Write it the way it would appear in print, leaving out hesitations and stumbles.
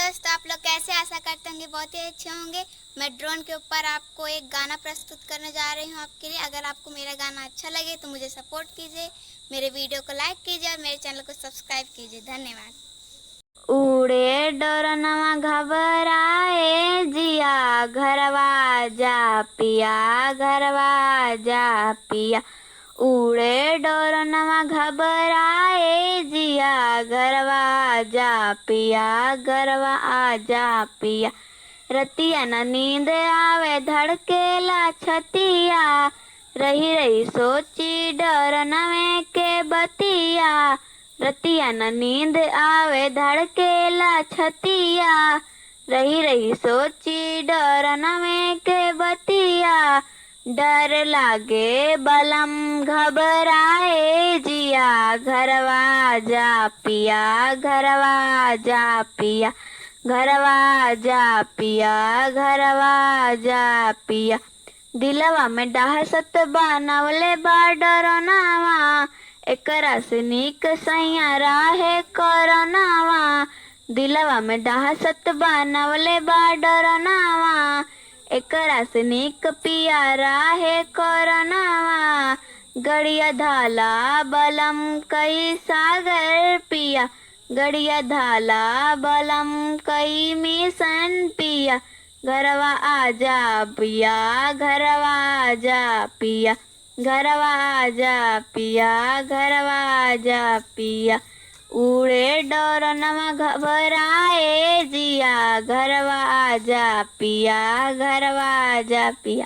दोस्तों, आप लोग कैसे? आशा करते होंगे बहुत ही अच्छे होंगे। मैं ड्रोन के ऊपर आपको एक गाना प्रस्तुत करने जा रही हूँ आपके लिए। अगर आपको मेरा गाना अच्छा लगे तो मुझे सपोर्ट कीजिए, मेरे वीडियो को लाइक कीजिए और मेरे चैनल को सब्सक्राइब कीजिए। धन्यवाद। उड़े डोरनवा घबराए जिया, घरवा जा पिया, घरवा जा पिया। उड़े डोरनवा घबराए जिया, घरवा जा पिया, घरवा आ जा पिया। रतिया न नींद आवे धड़केला छतिया, रही रही सोची डर नवे के बतिया। रतिया न नींद आवे धड़केला छतिया, रही रही सोची डर नवे के बतिया। डर लागे बलम घबराए जिया, घरवा जा पिया, घरवा जा पिया, घरवा जा पिया, घरवा जा पिया। दिलवा में डाहसत बनवले बा डरनावा, एकरा से नीक सैया राहे करनावा। दिलवा में डाहसत बनवले बा डरनावा, एकरा से नीक पिया राहे करनावा। गड़िया धाला बलम कई सागर पिया, गड़िया धाला बलम कई मिशन पिया। घरवा आजा पिया, घरवा आजा पिया, घरवा आजा पिया, घरवा आजा पिया। उड़े डोरनवा घबराए जिया, घरवा आजा पिया, घरवा आजा पिया।